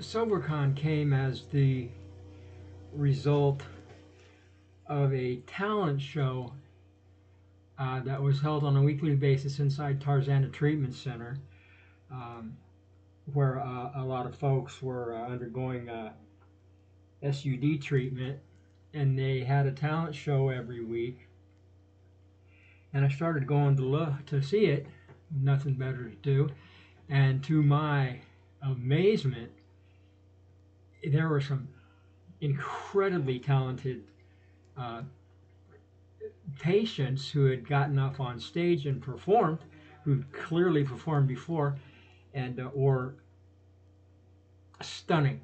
SoberCon came as the result of a talent show that was held on a weekly basis inside Tarzana Treatment Center, um, where a lot of folks were undergoing SUD treatment, and they had a talent show every week. And I started going to look to see it, nothing better to do. And to my amazement, there were some incredibly talented uh, patients who had gotten up on stage and performed, who clearly performed before, and or stunning.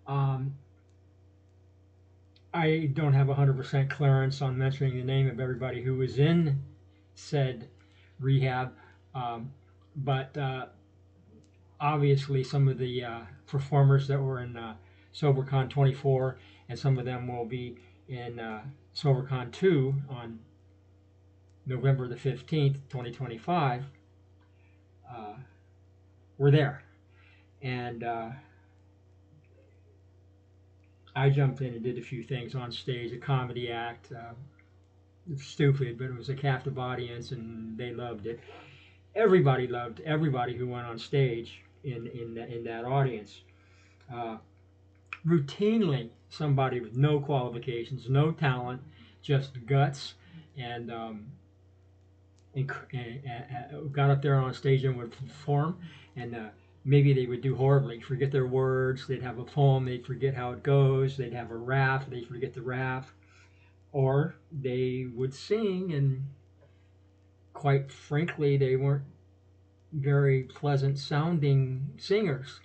Um, I don't have 100% clearance on mentioning the name of everybody who was in said rehab, um, but obviously some of the performers that were in SoberCon 24, and some of them will be in SoberCon 2 on November the 15th, 2025, uh, were there. And I jumped in and did a few things on stage, a comedy act. Stupid, but it was a captive audience and they loved it. Everybody loved everybody who went on stage in that audience. Uh, Routinely, somebody with no qualifications, no talent, just guts, and, got up there on stage and would perform, and maybe they would do horribly, forget their words. They'd have a poem, they'd forget how it goes. They'd have a rap, they'd forget the rap, or they would sing, and quite frankly, they weren't very pleasant sounding singers.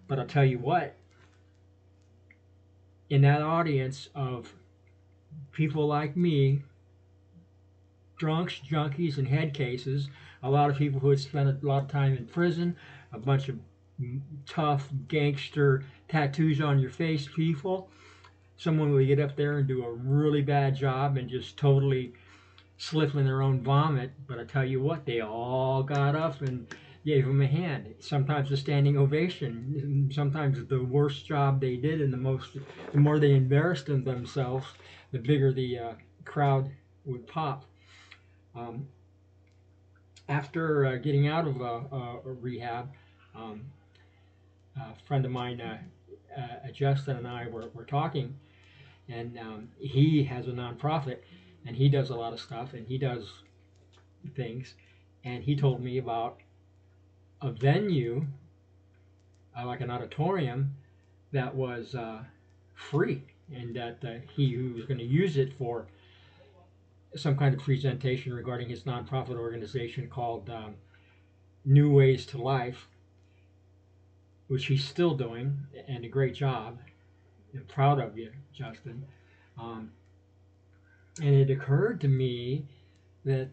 But I'll tell you what, in that audience of people like me, drunks, junkies, and head cases, a lot of people who had spent a lot of time in prison, a bunch of tough gangster tattoos on your face people. Someone would get up there and do a really bad job and just totally slip in their own vomit. But I tell you what, they all got up and gave them a hand. Sometimes a standing ovation. Sometimes the worst job they did, and the more they embarrassed themselves, the bigger the crowd would pop. Um, After getting out of rehab, um, a friend of mine, Justin, and I were talking, and he has a nonprofit, and he does a lot of stuff, and he does things, and he told me about a venue, like an auditorium, that was free, and that he was going to use it for some kind of presentation regarding his nonprofit organization called New Ways to Life, which he's still doing, and a great job. I'm proud of you, Justin. Um, and it occurred to me that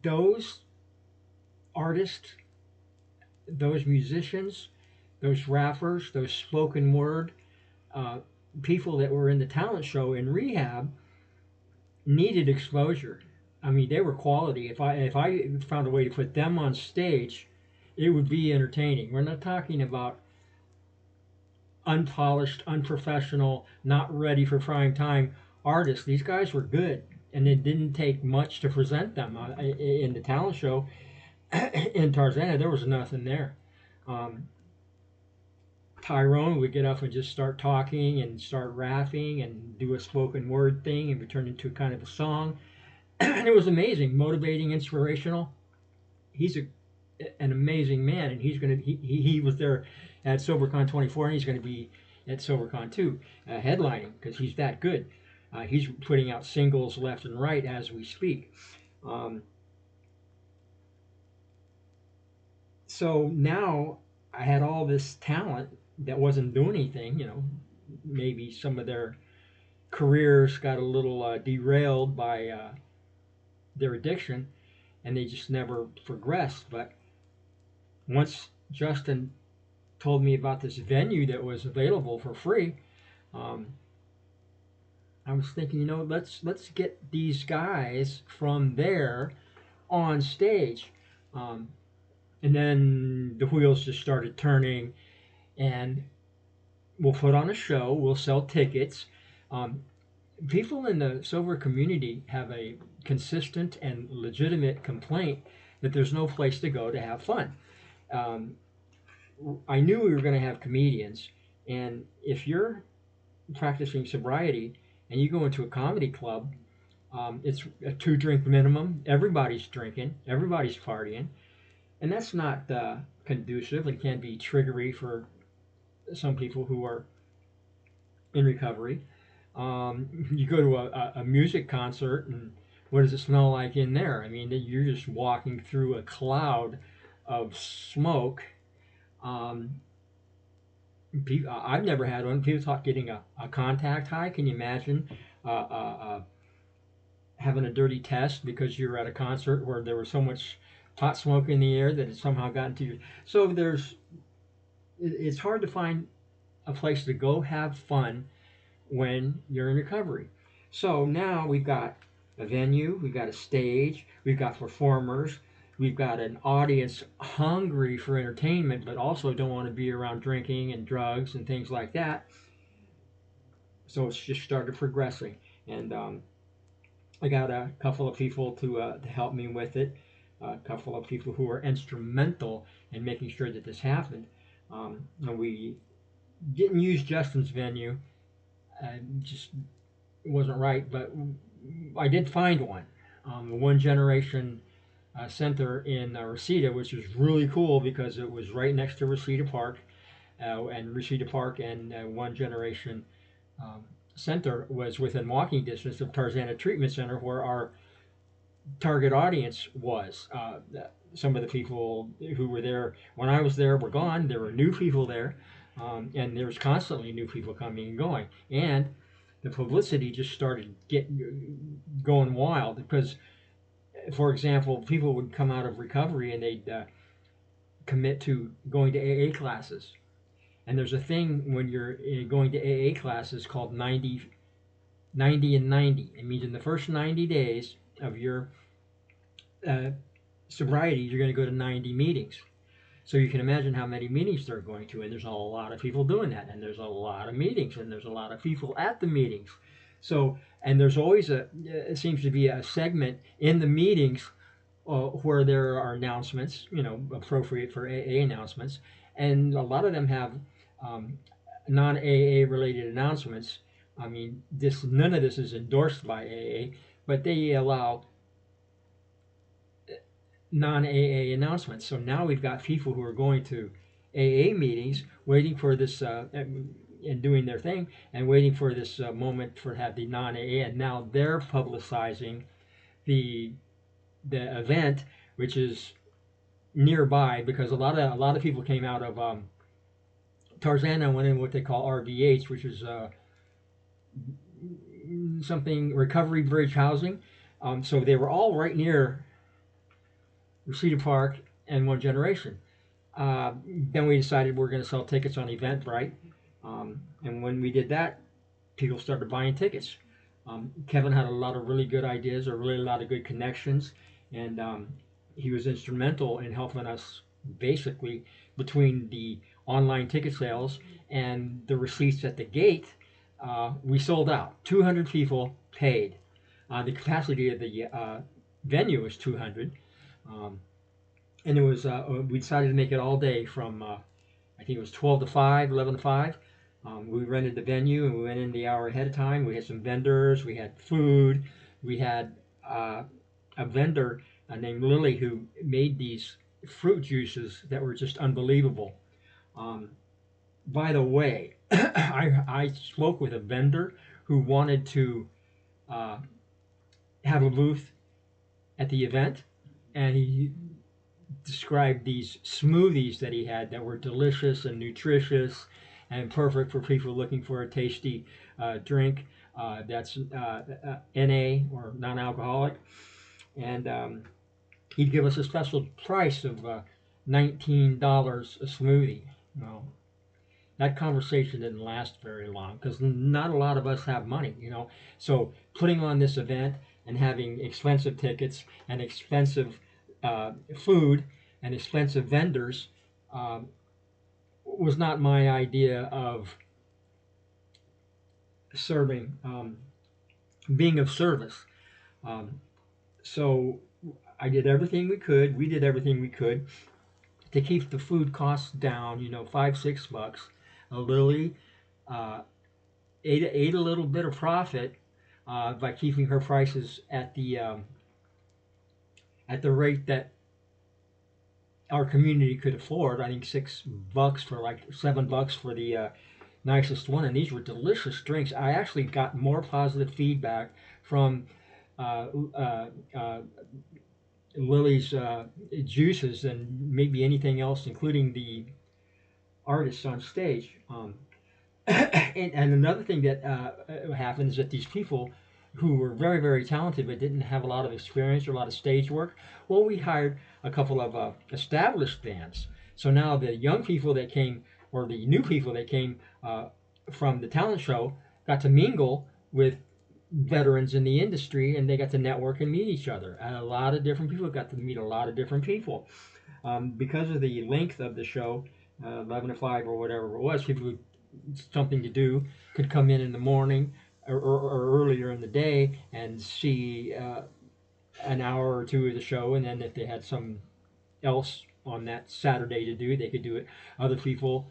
those artists, those musicians, those rappers, those spoken word uh, people that were in the talent show in rehab needed exposure. I mean, they were quality. If I found a way to put them on stage, it would be entertaining. We're not talking about unpolished, unprofessional, not ready for prime time artists. These guys were good, and it didn't take much to present them in the talent show. In Tarzana, there was nothing there. Um, Tyrone would get up and just start talking and start rapping and do a spoken word thing, and it turned into kind of a song. And it was amazing, motivating, inspirational. He's an amazing man, and he was there at SoberCon 24, and he's going to be at SoberCon 2 headlining because he's that good. He's putting out singles left and right as we speak. Um, so now I had all this talent that wasn't doing anything. Maybe some of their careers got a little derailed by their addiction, and they just never progressed. But once Justin told me about this venue that was available for free, um, I was thinking, let's get these guys from there on stage. Um, and then the wheels just started turning, and we'll put on a show. We'll sell tickets. Um, People in the sober community have a consistent and legitimate complaint that there's no place to go to have fun. Um, I knew we were going to have comedians, and if you're practicing sobriety and you go into a comedy club, it's a 2 drink minimum. Everybody's drinking, everybody's partying, and that's not conducive. It can be triggery for some people who are in recovery. You go to a music concert, and what does it smell like in there? I mean, you're just walking through a cloud of smoke. Um, I've never had one. People talk getting a contact high. Can you imagine having a dirty test because you're at a concert where there was so much pot smoke in the air that it somehow got into you? So it's hard to find a place to go have fun when you're in recovery. So now we've got a venue, we've got a stage, we've got performers, we've got an audience hungry for entertainment but also don't want to be around drinking and drugs and things like that. So it's just started progressing. And I got a couple of people to help me with it, a couple of people who were instrumental in making sure that this happened. And we didn't use Justin's venue. Just it wasn't right, but I did find one, the One Generation Center in Reseda, which was really cool because it was right next to Reseda Park, and Reseda Park and One Generation um, Center was within walking distance of Tarzana Treatment Center, where our target audience was. Some of the people who were there when I was there were gone. There were new people there, and there was constantly new people coming and going. And the publicity just started going wild because, for example, people would come out of recovery and they'd commit to going to AA classes. And there's a thing when you're going to AA classes called 90 and 90. It means in the first 90 days of your uh, sobriety, you're going to go to 90 meetings. So you can imagine how many meetings they're going to, and there's a lot of people doing that, and there's a lot of meetings, and there's a lot of people at the meetings. So, and there's always it seems to be a segment in the meetings where there are announcements, appropriate for AA announcements, and a lot of them have non-AA related announcements. I mean, none of this is endorsed by AA, but they allow non-AA announcements. So now we've got people who are going to AA meetings, waiting for this and doing their thing, and waiting for this moment for have the non-AA, and now they're publicizing the event, which is nearby because a lot of people came out of Tarzana and went in what they call RBH, which is something recovery bridge housing. So they were all right near Cedar Park and One Generation. Then we decided we are going to sell tickets on Eventbrite. And when we did that, people started buying tickets. Kevin had a lot of really good ideas, a lot of good connections, and he was instrumental in helping us basically between the online ticket sales and the receipts at the gate. We sold out. 200 people paid. The capacity of the venue was 200. And it was we decided to make it all day from I think it was 12 to 5, 11 to 5. We rented the venue and we went in the hour ahead of time. We had some vendors, we had food, we had a vendor named Lily who made these fruit juices that were just unbelievable. By the way, I spoke with a vendor who wanted to have a booth at the event, and he described these smoothies that he had that were delicious and nutritious and perfect for people looking for a tasty drink that's NA or non-alcoholic. And he'd give us a special price of $19 a smoothie. Well, that conversation didn't last very long because not a lot of us have money. So putting on this event and having expensive tickets and expensive food and expensive vendors, was not my idea of serving, being of service. Um, so I did everything we could. We did everything we could to keep the food costs down. You know, $5, $6. Lily uh, ate a little bit of profit by keeping her prices at the rate that our community could afford. I think $6 for like $7 for the nicest one, and these were delicious drinks. I actually got more positive feedback from uh, uh, uh, Lily's juices than maybe anything else, including the artists on stage. And another thing that happened is that these people who were very, very talented but didn't have a lot of experience or a lot of stage work, well, we hired a couple of established bands. So now the young people that came, or the new people that came from the talent show, got to mingle with veterans in the industry, and they got to network and meet each other. And a lot of different people got to meet a lot of different people. Because of the length of the show, 11 to 5 or whatever it was, people who something to do could come in the morning or earlier in the day and see an hour or two of the show, and then if they had some else on that Saturday to do, they could do it. Other people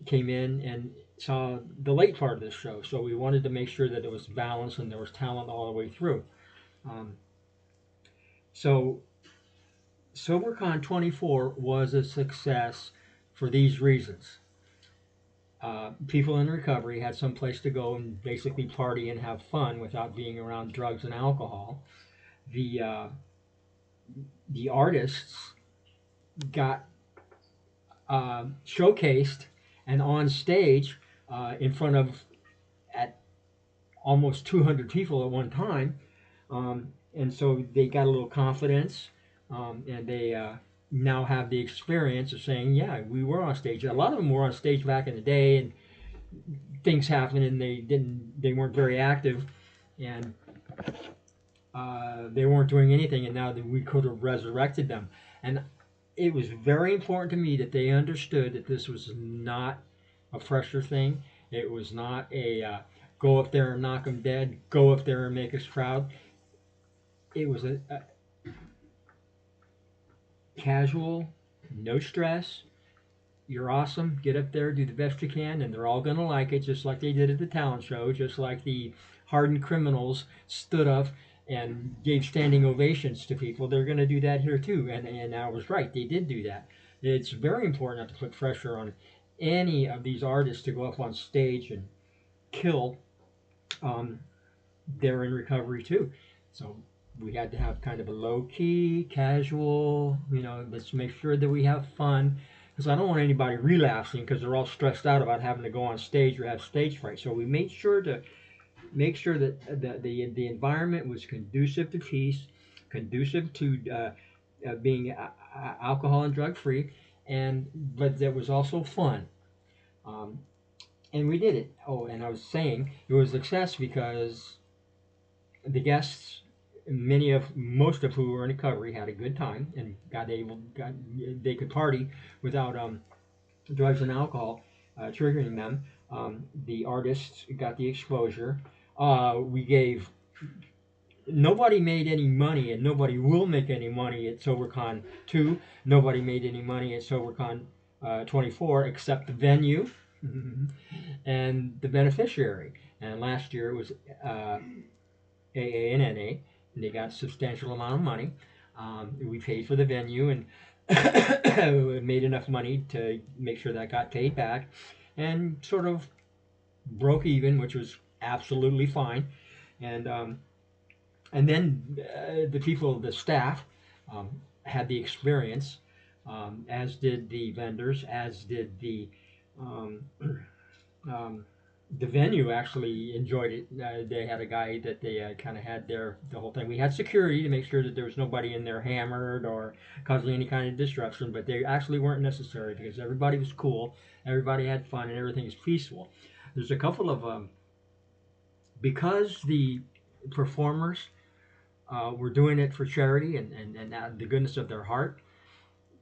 came in and saw the late part of the show, so we wanted to make sure that it was balanced and there was talent all the way through. Um, so SoberCon 24 was a success for these reasons. People in recovery had some place to go and basically party and have fun without being around drugs and alcohol. The uh, the artists got showcased and on stage in front of at almost 200 people at one time, and so they got a little confidence, and they now have the experience of saying, "Yeah, we were on stage." A lot of them were on stage back in the day, and things happened, and they weren't very active, and they weren't doing anything, and now that we could have resurrected them. And it was very important to me that they understood that this was not a pressure thing. It was not a go up there and knock them dead, go up there and make us proud. It was a casual, no stress. You're awesome. Get up there, do the best you can, and they're all going to like it, just like they did at the talent show, just like the hardened criminals stood up and gave standing ovations to people. They're going to do that here too. And I was right. They did do that. It's very important not to put pressure on any of these artists to go up on stage and kill. Um, they're in recovery too. So we had to have kind of a low key, casual, let's make sure that we have fun. Because I don't want anybody relapsing because they're all stressed out about having to go on stage or have stage fright. So we made sure to make sure that the environment was conducive to peace, conducive to being alcohol and drug free, and but that was also fun. Um, and we did it. Oh, and I was saying it was a success because the guests, most of who were in recovery, had a good time and they could party without drugs and alcohol triggering them. The artists got the exposure. We gave Nobody made any money, and nobody will make any money at SoberCon 2. Nobody made any money at SoberCon 24 except the venue and the beneficiary. And last year it was AA and NA, and they got a substantial amount of money. We paid for the venue and made enough money to make sure that got paid back, and sort of broke even, which was absolutely fine. And then the people, the staff, had the experience, as did the vendors, as did um, um, the venue actually enjoyed it. They had a guy that they kind of had there the whole thing. We had security to make sure that there was nobody in there hammered or causing any kind of disruption, but they actually weren't necessary because everybody was cool, everybody had fun, and everything was peaceful. There's a couple of because the performers were doing it for charity and the goodness of their heart.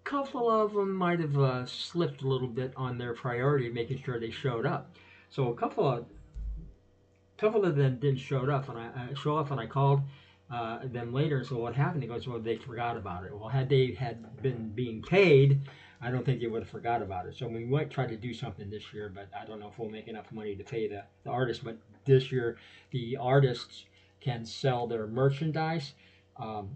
couple of them might have slipped a little bit on their priority, making sure they showed up. So a couple of them didn't show up, and I called them later. So what happened? He goes, well, they forgot about it. Well, had they had been being paid, I don't think they would have forgot about it. So we might try to do something this year, but I don't know if we'll make enough money to pay the artists. But this year, the artists can sell their merchandise, um,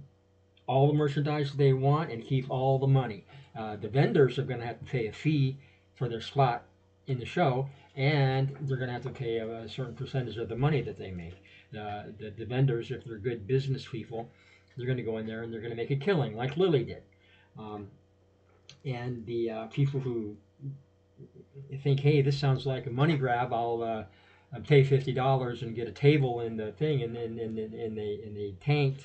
all the merchandise they want, and keep all the money. The vendors are going to have to pay a fee for their slot in the show, and they're going to have to pay a certain percentage of the money that they make. The vendors, if they're good business people, they're going to go in there and they're going to make a killing, like Lily did. Um, and the people who think, hey, this sounds like a money grab, I'll pay $50 and get a table in the thing, and they tanked.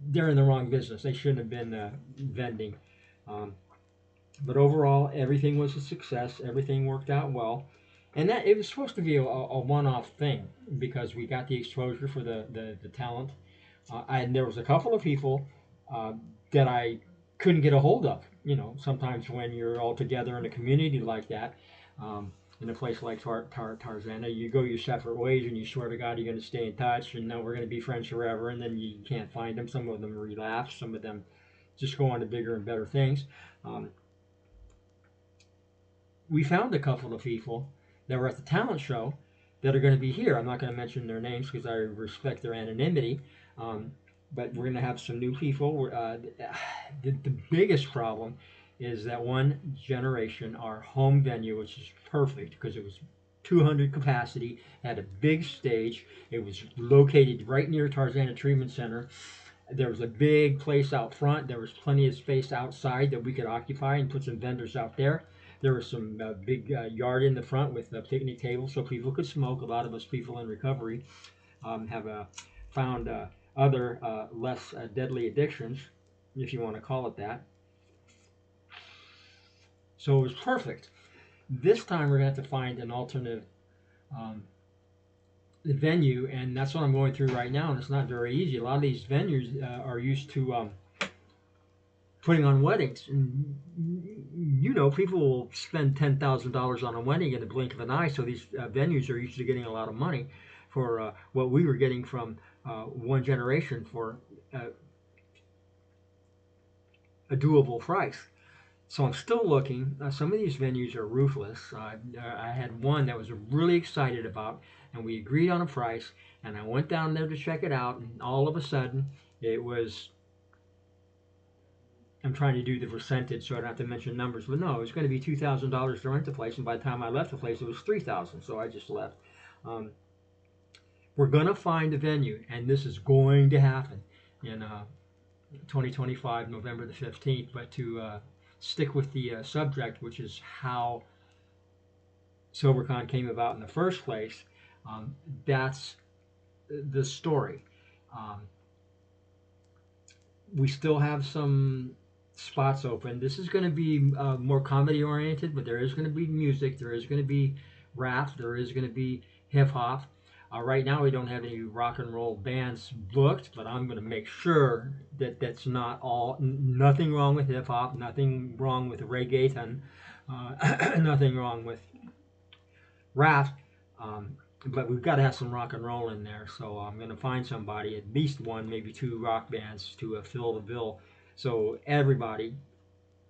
They're in the wrong business. They shouldn't have been vending. Um, but overall, everything was a success. Everything worked out well, and that it was supposed to be a one-off thing because we got the exposure for the talent. And there was a couple of people uh, that I couldn't get a hold of. Sometimes when you're all together in a community like that, um, in a place like Tarzana, you go your separate ways and you swear to God you're going to stay in touch and now we're going to be friends forever, and then you can't find them. Some of them relapse, some of them just go on to bigger and better things. Um, we found a couple of people that were at the talent show that are going to be here. I'm not going to mention their names because I respect their anonymity. Um, but we're going to have some new people. The biggest problem is that one generation, our home venue, which is perfect because it was 200 capacity, had a big stage. It was located right near Tarzana Treatment Center. There was a big place out front. There was plenty of space outside that we could occupy and put some vendors out there. There was some big yard in the front with a picnic table so people could smoke. A lot of us people in recovery have found other less deadly addictions, if you want to call it that. So it was perfect. This time we're going to have to find an alternate um, venue, and that's what I'm going through right now, and it's not very easy. A lot of these venues are used to putting on weddings. And, people will spend $10,000 on a wedding in the blink of an eye, so these venues are used to getting a lot of money for what we were getting from one generation for a doable price. So I'm still looking. Some of these venues are ruthless. I had one that was really excited about, and we agreed on a price, and I went down there to check it out, and all of a sudden it was, I'm trying to do the percentage so I don't have to mention numbers, but no, it was going to be $2,000 to rent the place, and by the time I left the place, it was $3,000, so I just left. Um, we're going to find a venue, and this is going to happen in 2025, November the 15th, but to stick with the subject, which is how SoberCon came about in the first place, that's the story. Um, we still have some spots open. This is going to be more comedy oriented, but there is going to be music, there is going to be rap, there is going to be hip hop. Right now, we don't have any rock and roll bands booked, but I'm going to make sure that that's not all. Nothing wrong with hip hop, nothing wrong with reggaeton, nothing wrong with rap. But we've got to have some rock and roll in there. So I'm going to find somebody, at least one, maybe two rock bands to fill the bill. So everybody,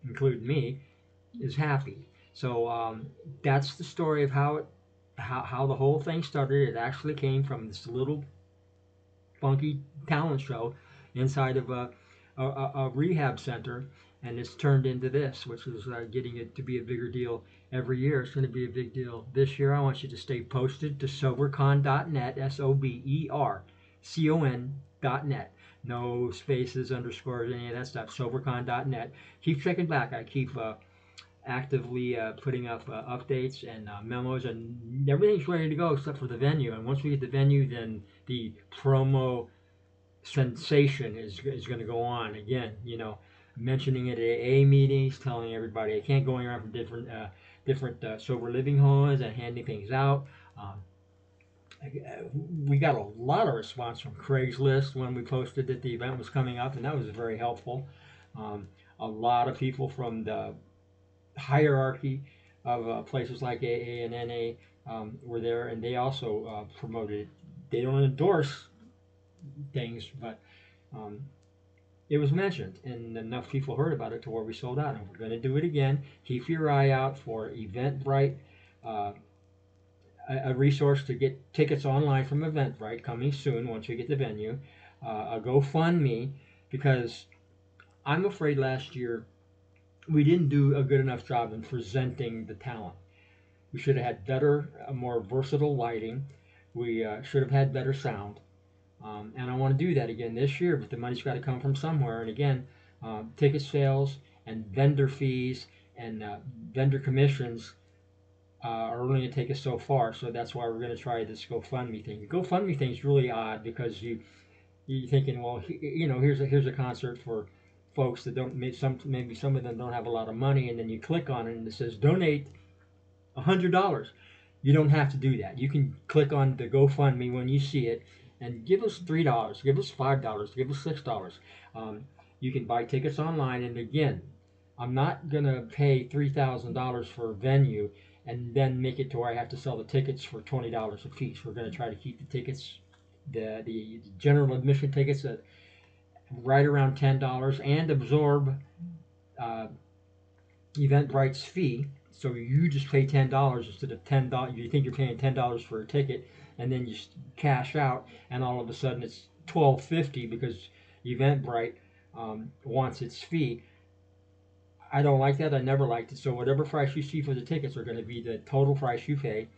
including me, is happy. So that's the story of how the whole thing started. It actually came from this little funky talent show inside of a rehab center, and it's turned into this, which is getting it to be a bigger deal every year. It's going to be a big deal this year. I want you to stay posted to sobercon.net, SOBERCON.net. No spaces, underscores, any of that stuff. Sobercon.net. Keep checking back. I keep actively putting up updates and memos, and everything's ready to go except for the venue. And once we get the venue, then the promo sensation is going to go on again. Mentioning it at AA meetings, telling everybody I can't, going around from different sober living homes and handing things out. Um, we got a lot of response from Craigslist when we posted that the event was coming up, and that was very helpful. Um, a lot of people from the hierarchy of places like AA and NA were there, and they also promoted it. They don't endorse things, but um, it was mentioned, and enough people heard about it to where we sold out. And we're going to do it again. Keep your eye out for Eventbrite, uh, a resource to get tickets online from Eventbrite coming soon once we get the venue. A GoFundMe, because I'm afraid last year we didn't do a good enough job in presenting the talent. We should have had better, more versatile lighting. We should have had better sound. And I want to do that again this year, but the money's got to come from somewhere. And again, ticket sales and vendor fees and vendor commissions are only going to take us so far. So that's why we're going to try this GoFundMe thing. The GoFundMe thing is really odd because you're thinking, well, here's a concert for folks that don't maybe some of them don't have a lot of money, and then you click on it and it says donate $100. You don't have to do that. You can click on the GoFundMe when you see it and give us $3, give us $5, give us $6. Um, you can buy tickets online, and again, I'm not gonna pay $3,000 for a venue and then make it to where I have to sell the tickets for $20 a piece. We're gonna try to keep the tickets, the general admission tickets at right around $10 and absorb uh, Eventbrite's fee. So you just pay $10 instead of $10. You think you're paying $10 for a ticket, and then you cash out, and all of a sudden it's $12.50 because Eventbrite wants its fee. I don't like that. I never liked it. So whatever price you see for the tickets are going to be the total price you pay.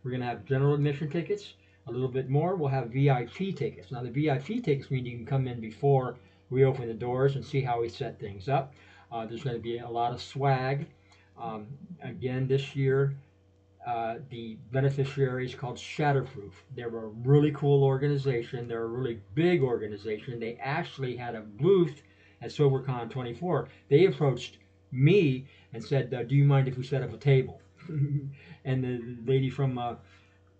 We're going to have general admission tickets, a little bit more. We'll have VIP tickets. Now the VIP tickets mean you can come in before we open the doors and see how we set things up. There's going to be a lot of swag. Again, this year, the beneficiary is called Shatterproof. They're a really cool organization. They're a really big organization. They actually had a booth at SoberCon 24. They approached me and said, "Do you mind if we set up a table?" And the lady from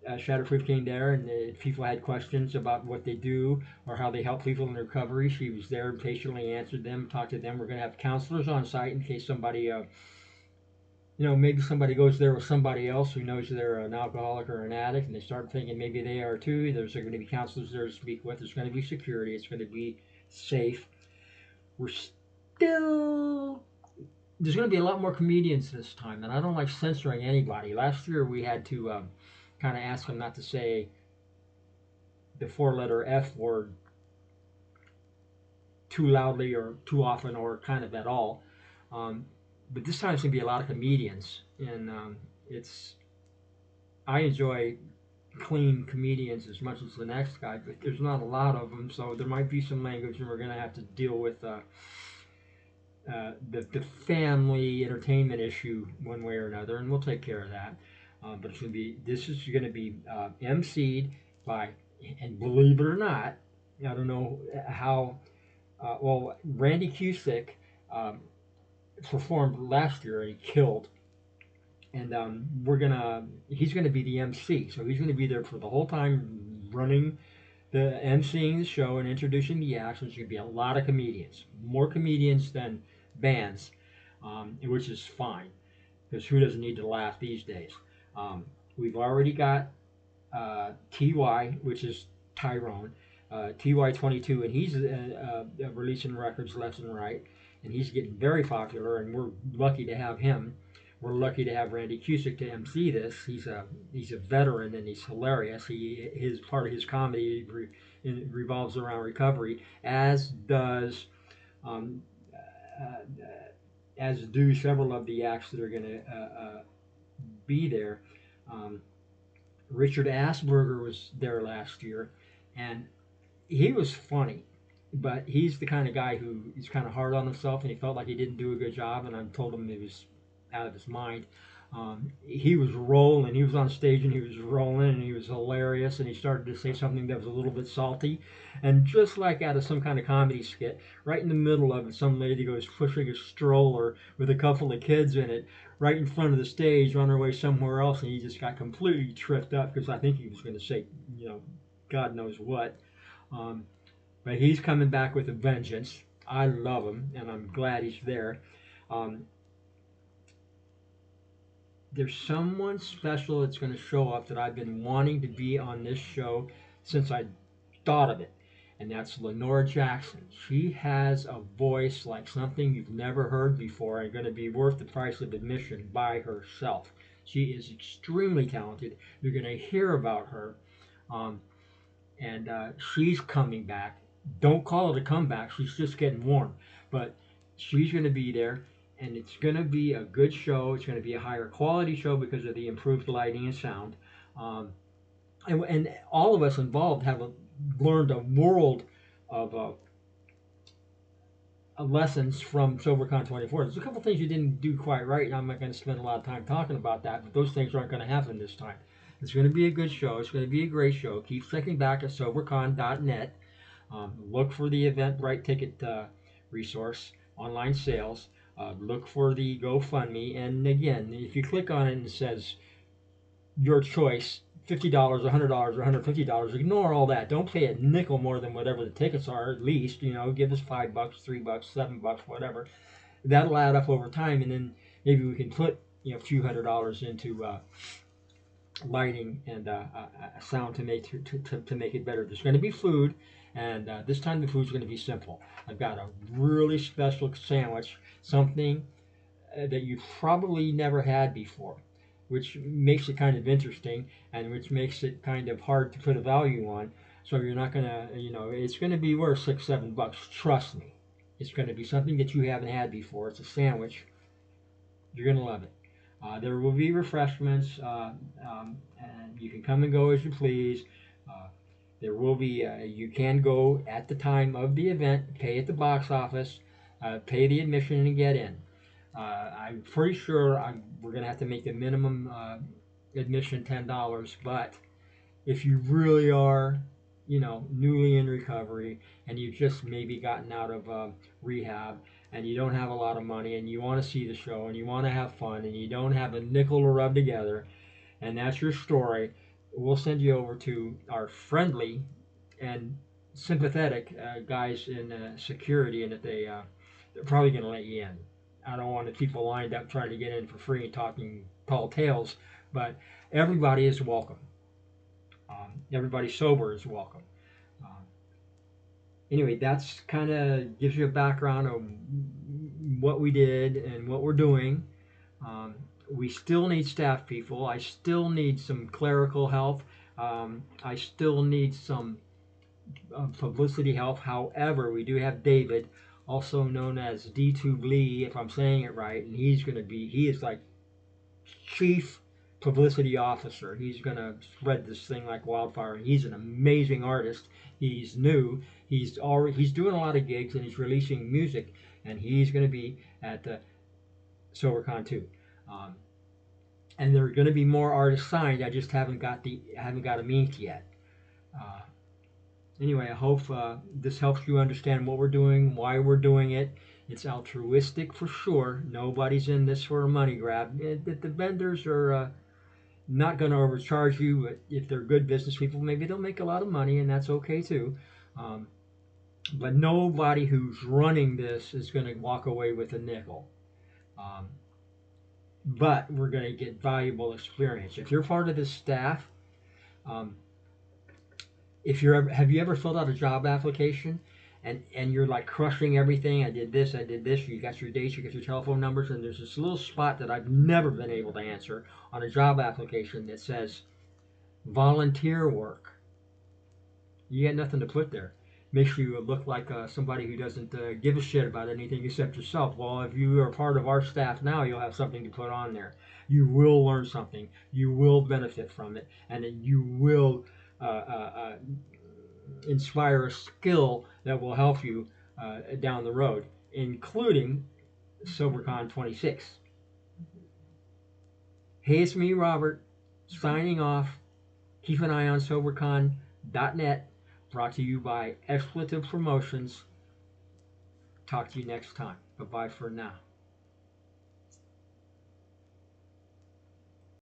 Shatterproof came there, and people had questions about what they do or how they help people in recovery. She was there and patiently answered them, talked to them. We're going to have counselors on site in case somebody maybe somebody goes there with somebody else who knows they're an alcoholic or an addict, and they start thinking maybe they are too. There's going to be counselors there to speak with. There's going to be security. It's going to be safe. We're still There's going to be a lot more comedians this time, and I don't like censoring anybody. Last year we had to kind of ask them not to say the four-letter F word too loudly or too often or kind of at all. Um, but this time it's going to be a lot of comedians, and it's I enjoy clean comedians as much as the next guy, but there's not a lot of them, so there might be some language, and we're going to have to deal with the family entertainment issue one way or another, and we'll take care of that. But this is going to be emceed by, and believe it or not, I don't know how. Randy Cusick um, performed last year and he killed, and he's gonna be the MC, so he's gonna be there for the whole time, running the emceeing the show and introducing the acts. There's gonna be a lot of comedians, more comedians than bands, which is fine because who doesn't need to laugh these days? We've already got TY, which is Tyrone, TY 22, and he's releasing records left and right, and he's getting very popular, and we're lucky to have him. We're lucky to have Randy Cusick to MC this. He's a veteran and he's hilarious. His part of his comedy revolves around recovery, um, uh, as do several of the acts that are going to be there. Um, Richard Asperger was there last year, and he was funny, but he's the kind of guy who is kind of hard on himself, and he felt like he didn't do a good job, and I told him he was out of his mind. He was rolling. He was on stage and he was rolling and he was hilarious. And he started to say something that was a little bit salty. And just like out of some kind of comedy skit, right in the middle of it, some lady goes pushing a stroller with a couple of kids in it right in front of the stage on her way somewhere else. And he just got completely tripped up because I think he was going to say, God knows what. Um, but he's coming back with a vengeance. I love him and I'm glad he's there. Um, there's someone special that's going to show up that I've been wanting to be on this show since I thought of it, and that's Lenore Jackson. She has a voice like something you've never heard before and going to be worth the price of admission by herself. She is extremely talented. You're going to hear about her, um, and she's coming back. Don't call it a comeback. She's just getting warm, but she's going to be there, and it's going to be a good show. It's going to be a higher quality show because of the improved lighting and sound. Um, and all of us involved have learned a world of lessons from SoberCon 24. There's a couple things you didn't do quite right, and I'm not going to spend a lot of time talking about that, but those things aren't going to happen this time. It's going to be a good show. It's going to be a great show. Keep checking back at SoberCon.net. Look for the Eventbrite ticket resource, online sales. Look for the GoFundMe. And again, if you click on it and it says your choice, $50, $100, or $150, ignore all that. Don't pay a nickel more than whatever the tickets are, at least. Give us $5, $3, $7, whatever. That'll add up over time, and then maybe we can put a few $100s into lighting and sound to make it better. There's going to be food, and this time the food's going to be simple. I've got a really special sandwich, something that you've probably never had before, which makes it kind of interesting and which makes it kind of hard to put a value on. So you're not gonna, it's going to be worth $6-7. Trust me, it's going to be something that you haven't had before. It's a sandwich. You're going to love it. There will be refreshments, and you can come and go as you please. Uh, there will be, you can go at the time of the event, pay at the box office, pay the admission and get in. I'm pretty sure we're going to have to make the minimum admission $10, but if you really are, newly in recovery and you've just maybe gotten out of rehab and you don't have a lot of money and you want to see the show and you want to have fun and you don't have a nickel to rub together and that's your story, we'll send you over to our friendly and sympathetic guys in security, and that they're probably going to let you in. I don't want the people lined up trying to get in for free and talking tall tales, but everybody is welcome. Everybody sober is welcome. Um, anyway, that's kind of gives you a background of what we did and what we're doing. Um, we still need staff people. I still need some clerical help. I still need some publicity help. However, we do have David, also known as D2 Lee, if I'm saying it right, and he is like chief publicity officer. He's going to spread this thing like wildfire. He's an amazing artist. He's new. He's doing a lot of gigs and he's releasing music, and he's going to be at the SoberCon 2. Um, and there are going to be more artists signed. I just haven't got them inked yet. Uh, anyway, I hope this helps you understand what we're doing, why we're doing it. It's altruistic for sure. Nobody's in this for a money grab. The vendors are not going to overcharge you, but if they're good business people, maybe they'll make a lot of money, and that's okay too. Um, but nobody who's running this is going to walk away with a nickel. Um, but we're going to get valuable experience. If you're part of the staff, um, have you ever filled out a job application and you're like crushing everything? I did this, you got your dates, you got your telephone numbers, and there's this little spot that I've never been able to answer on a job application that says volunteer work. You got nothing to put there. Makes you look like somebody who doesn't give a shit about anything except yourself. Well, if you are part of our staff now, you'll have something to put on there. You will learn something. You will benefit from it, and then you will inspire a skill that will help you down the road, including SoberCon 26. Hey, it's me, Robert, signing off. Keep an eye on SoberCon.net, brought to you by Expletive Promotions. Talk to you next time. Bye bye for now.